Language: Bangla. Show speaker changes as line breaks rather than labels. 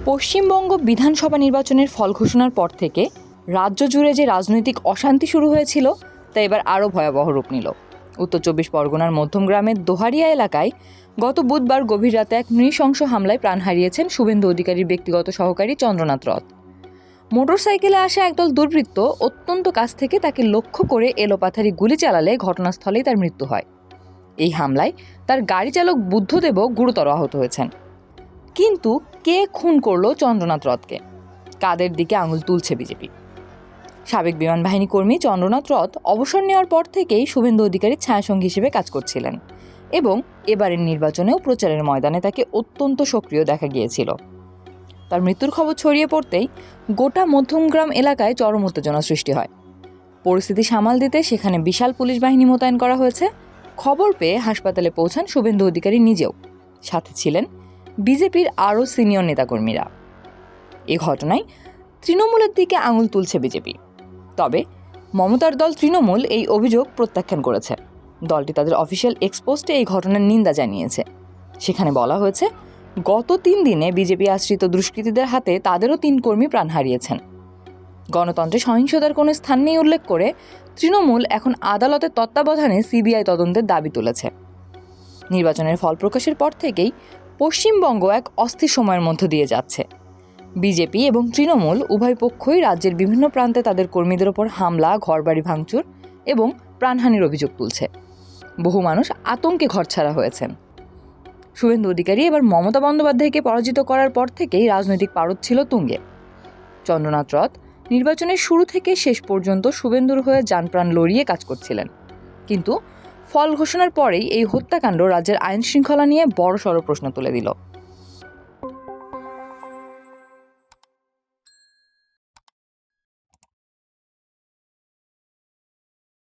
পশ্চিমবঙ্গ বিধানসভা নির্বাচনের ফল ঘোষণার পর থেকে রাজ্য জুড়ে যে রাজনৈতিক অশান্তি শুরু হয়েছিল তা এবার আরও ভয়াবহ রূপ নিল। উত্তর 24 পরগনার মধ্যমগ্রামের দোহারিয়া এলাকায় গত বুধবার গভীর রাতে এক নৃশংস হামলায় প্রাণ হারিয়েছেন শুভেন্দু অধিকারীর ব্যক্তিগত সহকারী চন্দ্রনাথ রথ। মোটরসাইকেলে আসা একদল দুর্বৃত্ত অত্যন্ত কাছ থেকে তাকে লক্ষ্য করে এলোপাথারি গুলি চালালে ঘটনাস্থলেই তার মৃত্যু হয়। এই হামলায় তার গাড়ি চালক বুদ্ধদেবও গুরুতর আহত হয়েছেন। কিন্তু কে খুন করলো চন্দ্রনাথ রথকে? কাদের দিকে আঙুল তুলছে বিজেপি? সাবেক বিমান বাহিনী কর্মী চন্দ্রনাথ রথ অবসর নেওয়ার পর থেকেই শুভেন্দু অধিকারীর ছায়াসঙ্গী হিসেবে কাজ করছিলেন এবং এবারের নির্বাচনেও প্রচারের ময়দানে তাকে অত্যন্ত সক্রিয় দেখা গিয়েছিল। তার মৃত্যুর খবর ছড়িয়ে পড়তেই গোটা মধ্যমগ্রাম এলাকায় চরম উত্তেজনা সৃষ্টি হয়। পরিস্থিতি সামাল দিতে সেখানে বিশাল পুলিশ বাহিনী মোতায়েন করা হয়েছে। খবর পেয়ে হাসপাতালে পৌঁছান শুভেন্দু অধিকারী নিজেও, সাথে ছিলেন বিজেপির আরও সিনিয়র নেতাকর্মীরা। এ ঘটনায় তৃণমূলের দিকে আঙুল তুলছে বিজেপি। তবে মমতার দল তৃণমূল এই অভিযোগ প্রত্যাখ্যান করেছে। দলটি তাদের অফিসিয়াল এক্স পোস্টে এই ঘটনার নিন্দা জানিয়েছে। সেখানে বলা হয়েছে, গত 3 দিনে বিজেপি আশ্রিত দুষ্কৃতীদের হাতে তাদেরও 3 কর্মী প্রাণ হারিয়েছেন। গণতন্ত্রে সহিংসতার কোনো স্থান নেই উল্লেখ করে তৃণমূল এখন আদালতের তত্ত্বাবধানে সিবিআই তদন্তের দাবি তুলেছে। নির্বাচনের ফল প্রকাশের পর থেকেই পশ্চিমবঙ্গ এক অস্থির সময়ের মধ্য দিয়ে যাচ্ছে। বিজেপি এবং তৃণমূল উভয় পক্ষই রাজ্যের বিভিন্ন প্রান্তে তাদের কর্মীদের ওপর হামলা, ঘরবাড়ি ভাঙচুর এবং প্রাণহানির অভিযোগ তুলছে। বহু মানুষ আতঙ্কে ঘরছাড়া হয়েছেন। শুভেন্দু অধিকারী এবার মমতা বন্দ্যোপাধ্যায়কে পরাজিত করার পর থেকেই রাজনৈতিক পারদ ছিল তুঙ্গে। চন্দ্রনাথ রথ নির্বাচনের শুরু থেকে শেষ পর্যন্ত শুভেন্দুর হয়ে জানপ্রাণ লড়িয়ে কাজ করছিলেন। কিন্তু ফল ঘোষণার পরেই এই হত্যাকাণ্ড রাজ্যের আইন শৃঙ্খলা নিয়ে বড়সড় প্রশ্ন তুলে দিল।